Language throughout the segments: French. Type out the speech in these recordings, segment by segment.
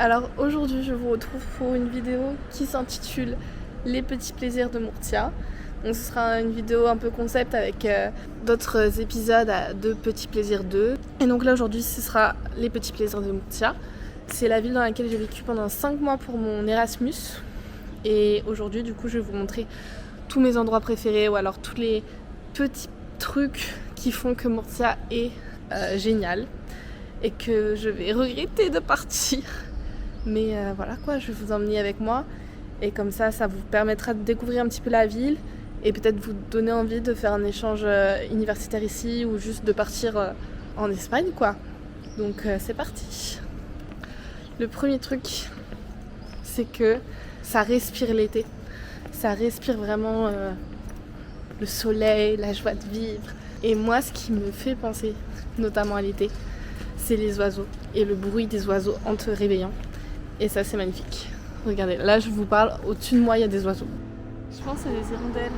Alors aujourd'hui je vous retrouve pour une vidéo qui s'intitule Les petits plaisirs de Murcia. Donc ce sera une vidéo un peu concept avec d'autres épisodes de Petits plaisirs 2. Et donc là aujourd'hui ce sera Les petits plaisirs de Murcia. C'est la ville dans laquelle j'ai vécu pendant 5 mois pour mon Erasmus. Et aujourd'hui du coup je vais vous montrer tous mes endroits préférés ou alors tous les petits trucs qui font que Murcia est génial et que je vais regretter de partir. Mais voilà quoi, je vais vous emmener avec moi et comme ça vous permettra de découvrir un petit peu la ville et peut-être vous donner envie de faire un échange universitaire ici ou juste de partir en Espagne quoi. Donc c'est parti. Le premier truc, c'est que ça respire l'été. Ça respire vraiment le soleil, la joie de vivre. Et moi, ce qui me fait penser, notamment à l'été, c'est les oiseaux et le bruit des oiseaux en te réveillant. Et ça, c'est magnifique. Regardez, là, je vous parle, au-dessus de moi, il y a des oiseaux. Je pense que c'est des hirondelles.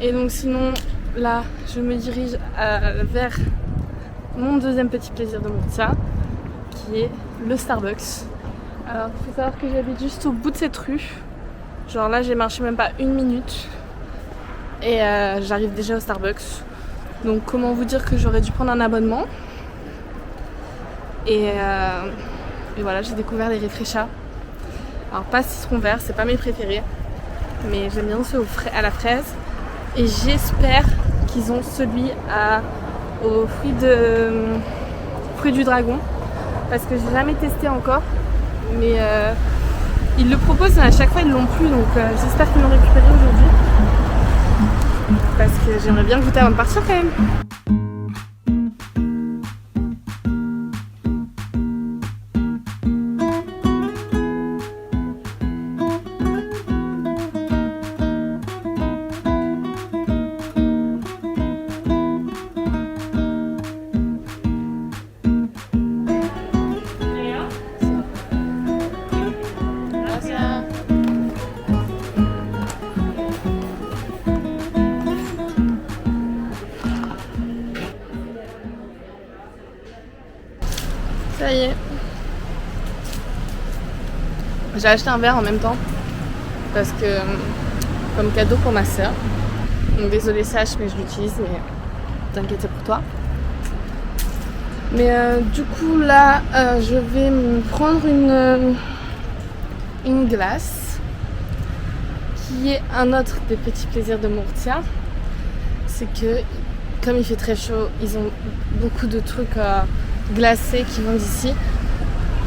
Et donc sinon, là, je me dirige vers mon deuxième petit plaisir de Murcia, qui est le Starbucks. Alors, il faut savoir que j'habite juste au bout de cette rue. Genre là, j'ai marché même pas 1 minute. Et j'arrive déjà au Starbucks. Donc comment vous dire que j'aurais dû prendre un abonnement. Et voilà, j'ai découvert les Refresha. Alors pas citron vert, c'est pas mes préférés. Mais j'aime bien ceux à la fraise. Et j'espère qu'ils ont celui au fruit du dragon. Parce que j'ai jamais testé encore. Mais ils le proposent, mais à chaque fois ils l'ont plus. Donc j'espère qu'ils l'ont récupéré aujourd'hui. Parce que j'aimerais bien goûter avant de partir quand même. Ça y est. J'ai acheté un verre en même temps parce que comme cadeau pour ma soeur. Donc désolée Sach mais je l'utilise, mais t'inquiète c'est pour toi. Mais du coup là je vais me prendre une glace qui est un autre des petits plaisirs de Murcia. C'est que comme il fait très chaud, ils ont beaucoup de trucs glacés qui vendent ici.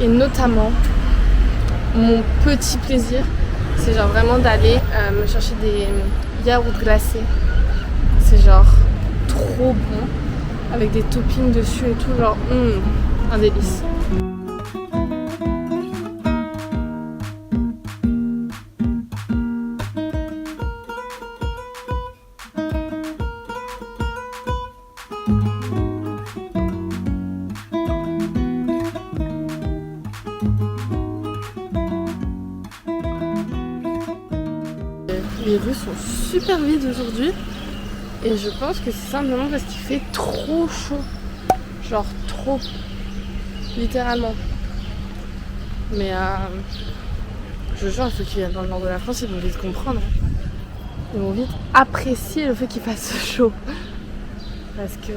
Et notamment, mon petit plaisir, c'est genre vraiment d'aller me chercher des yaourts glacés. C'est genre trop bon, avec des toppings dessus et tout, genre un délice. Les rues sont super vides aujourd'hui et je pense que c'est simplement parce qu'il fait trop chaud. Genre trop. Littéralement. Mais je jure, ceux qui viennent dans le nord de la France, ils vont vite comprendre. Ils vont vite apprécier le fait qu'il fasse chaud. Parce que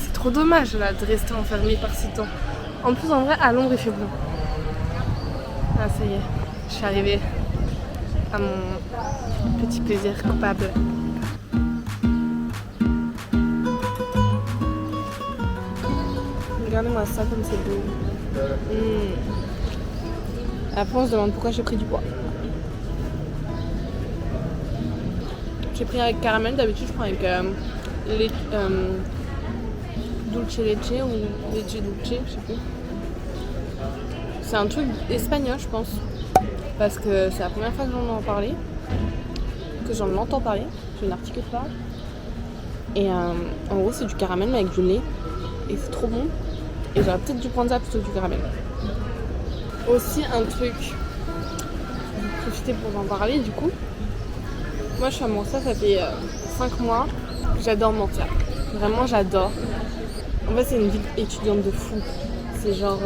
c'est trop dommage là de rester enfermé par si temps. En plus en vrai à l'ombre il fait beau. Ah ça y est, je suis arrivée à mon petit plaisir coupable. Regardez-moi ça comme c'est beau. Après on se demande pourquoi j'ai pris du poids. J'ai pris avec caramel, d'habitude je prends avec dulce leche ou leche dulce, je sais plus. C'est un truc espagnol, je pense. Parce que c'est la première fois que j'en entends parler. Que j'en entends parler. Je n'articule pas. Et en gros, c'est du caramel mais avec du lait. Et c'est trop bon. Et j'aurais peut-être dû prendre ça plutôt que du caramel. Aussi un truc, je vais profiter pour en parler du coup. Moi je suis à Murcia, ça fait 5 mois. J'adore Murcia. Vraiment j'adore. En fait c'est une ville étudiante de fou. C'est genre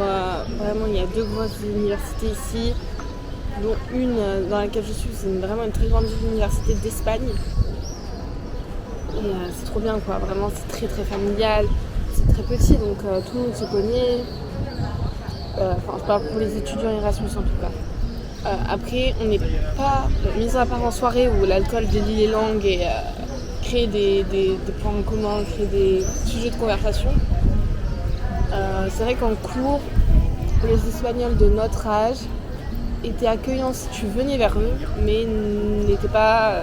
vraiment il y a 2 grosses universités ici. Dont une dans laquelle je suis, c'est vraiment une très grande université d'Espagne. Et c'est trop bien quoi, vraiment c'est très très familial. C'est très petit donc tout le monde se connaît. Enfin, je parle pour les étudiants Erasmus en tout cas. Après, on n'est pas, mis à part en soirée où l'alcool délie les langues et crée des points en commun, crée des sujets de conversation. C'est vrai qu'en cours, les Espagnols de notre âge étaient accueillants si tu venais vers eux, mais n'étaient pas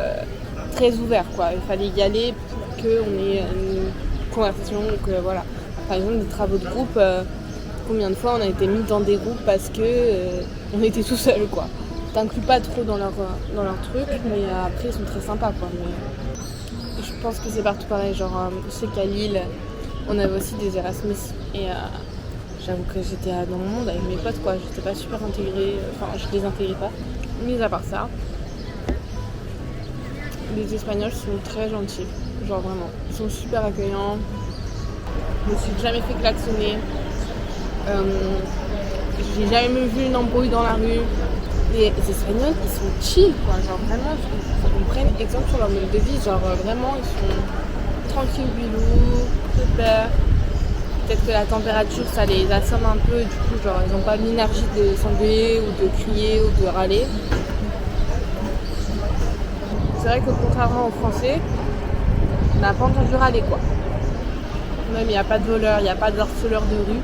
très ouverts, quoi. Il fallait y aller pour qu'on ait une conversation, que voilà. Par exemple, des travaux de groupe. Combien de fois on a été mis dans des groupes parce que on était tout seul quoi. T'inclus pas trop dans leur truc, mais après ils sont très sympas quoi. Mais je pense que c'est partout pareil, genre je sais qu'à Lille on avait aussi des Erasmus et j'avoue que j'étais dans mon monde avec mes potes quoi, j'étais pas super intégrée, enfin je les intégrais pas. Mis à part ça, les Espagnols sont très gentils, genre vraiment, ils sont super accueillants. Je me suis jamais fait klaxonner. J'ai jamais vu une embrouille dans la rue. Les Espagnols, ils sont chill, quoi. Genre vraiment, ils prennent exemple sur leur mode de vie. Genre vraiment, ils sont tranquilles, bilous, super. Peut-être que la température, ça les assomme un peu. Du coup, genre, ils n'ont pas l'énergie de s'engueuler ou de crier ou de râler. C'est vrai que contrairement aux Français, on n'a pas entendu râler, quoi. Même, il n'y a pas de voleurs, il n'y a pas de harceleurs de rue.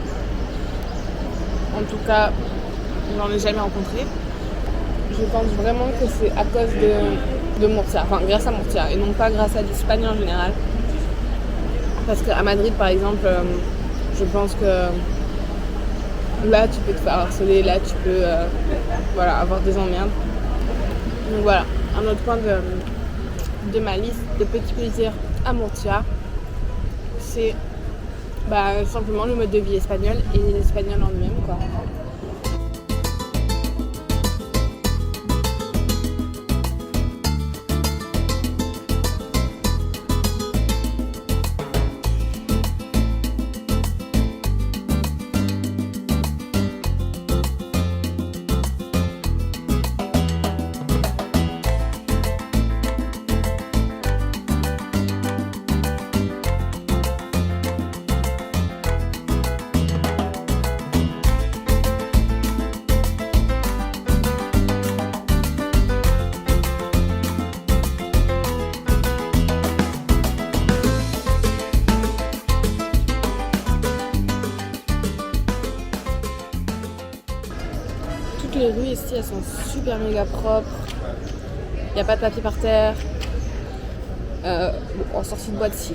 En tout cas, je n'en ai jamais rencontré. Je pense vraiment que c'est à cause de Murcia, enfin grâce à Murcia et non pas grâce à l'Espagne en général. Parce qu'à Madrid par exemple, je pense que là tu peux te faire harceler, là tu peux avoir des emmerdes. Donc voilà, un autre point de ma liste de petits plaisirs à Murcia, c'est simplement le mode de vie espagnol et les Espagnols en eux-mêmes quoi. Les rues ici elles sont super méga propres, il n'y a pas de papier par terre. En sortie de boîte si,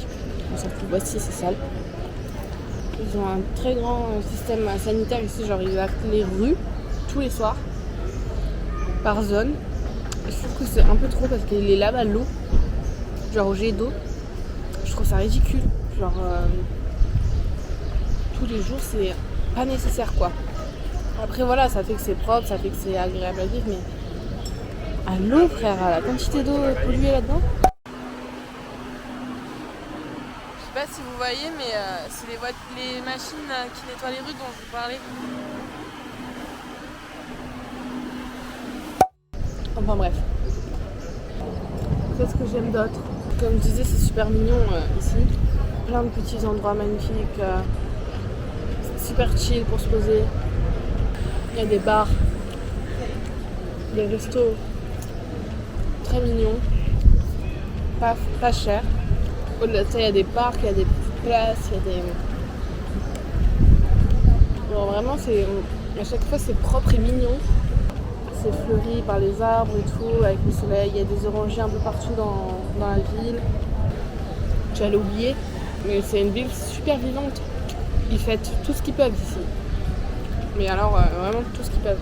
c'est sale. Ils ont un très grand système sanitaire ici, genre ils appellent les rues tous les soirs par zone. Je trouve que c'est un peu trop parce qu'ils les lavent à l'eau, genre au jet d'eau. Je trouve ça ridicule, genre tous les jours c'est pas nécessaire quoi. Après voilà, ça fait que c'est propre, ça fait que c'est agréable à vivre, mais à l'eau frère, à la quantité d'eau polluée là-dedans. Je sais pas si vous voyez, mais c'est les machines qui nettoient les rues dont je vous parlais. Enfin bref. Qu'est-ce que j'aime d'autre? Comme je disais, c'est super mignon ici. Plein de petits endroits magnifiques. Super chill pour se poser. Il y a des bars, des restos très mignons, pas chers. Au-delà de ça, il y a des parcs, il y a des petites places, il y a des... Bon, vraiment, à chaque fois, c'est propre et mignon. C'est fleuri par les arbres et tout, avec le soleil. Il y a des orangers un peu partout dans la ville. J'allais oublier, mais c'est une ville super vivante. Ils fêtent tout ce qu'ils peuvent ici. Mais alors, vraiment tout ce qu'ils peuvent.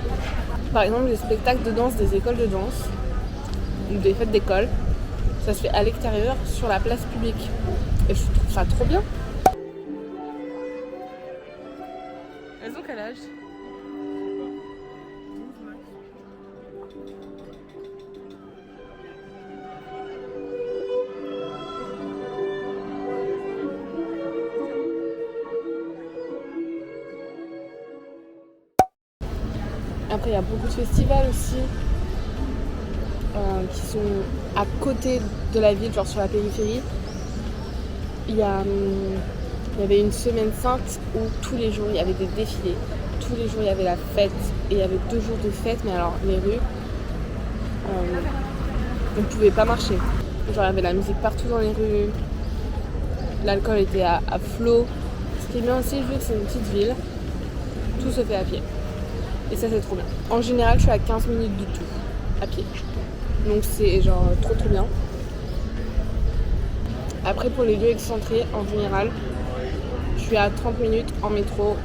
Par exemple, les spectacles de danse des écoles de danse, ou des fêtes d'école, ça se fait à l'extérieur, sur la place publique. Et je trouve ça trop bien. Elles ont quel âge ? Après, il y a beaucoup de festivals aussi qui sont à côté de la ville, genre sur la périphérie. Il y avait une semaine sainte où tous les jours il y avait des défilés, tous les jours il y avait la fête, et il y avait 2 jours de fête, mais alors les rues, on ne pouvait pas marcher. Genre il y avait la musique partout dans les rues, l'alcool était à flot. Ce qui est bien aussi, vu que c'est une petite ville, tout se fait à pied. Et ça c'est trop bien. En général je suis à 15 minutes du tout, à pied. Donc c'est genre trop bien. Après pour les lieux excentrés, en général, je suis à 30 minutes en métro,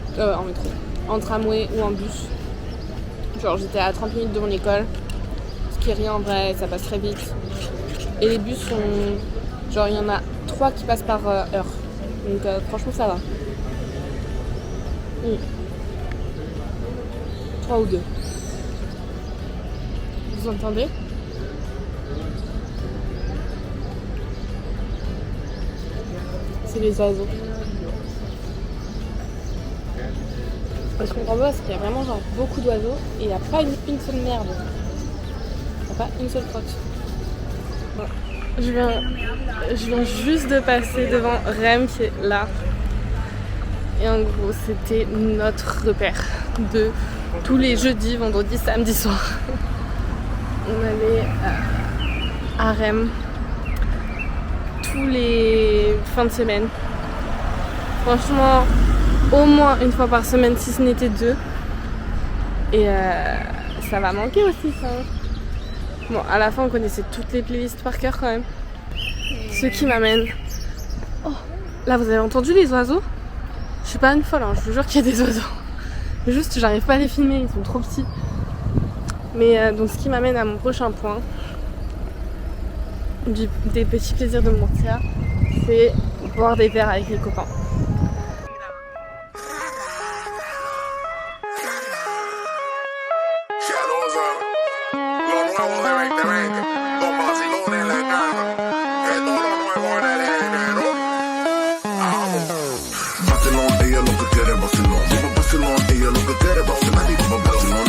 en tramway ou en bus. Genre j'étais à 30 minutes de mon école, ce qui est rien en vrai, ça passe très vite. Et les bus sont, genre il y en a 3 qui passent par heure. Donc franchement ça va. 3 ou 2. Vous entendez ? C'est les oiseaux. Je comprends pas parce qu'il y a vraiment genre beaucoup d'oiseaux et il n'y a pas une seule merde. Il n'y a pas une seule crotte. Bon. Je viens juste de passer devant Rem qui est là. Et en gros c'était notre repère de tous les jeudis, vendredis, samedis soirs. On allait à Rem tous les fins de semaine. Franchement, au moins une fois par semaine, si ce n'était 2. Et ça va manquer aussi, ça. Bon, à la fin, on connaissait toutes les playlists par cœur quand même. Ce qui m'amène... Oh, là, vous avez entendu les oiseaux ? Je suis pas une folle, hein, je vous jure qu'il y a des oiseaux. Juste, j'arrive pas à les filmer, ils sont trop petits. Mais donc, ce qui m'amène à mon prochain point, des petits plaisirs de Murcia, c'est boire des verres avec les copains. Ella lo que quiere es vacilón. Vamos vacilón, ella lo que quiere es vacilar. Vamos vacilón.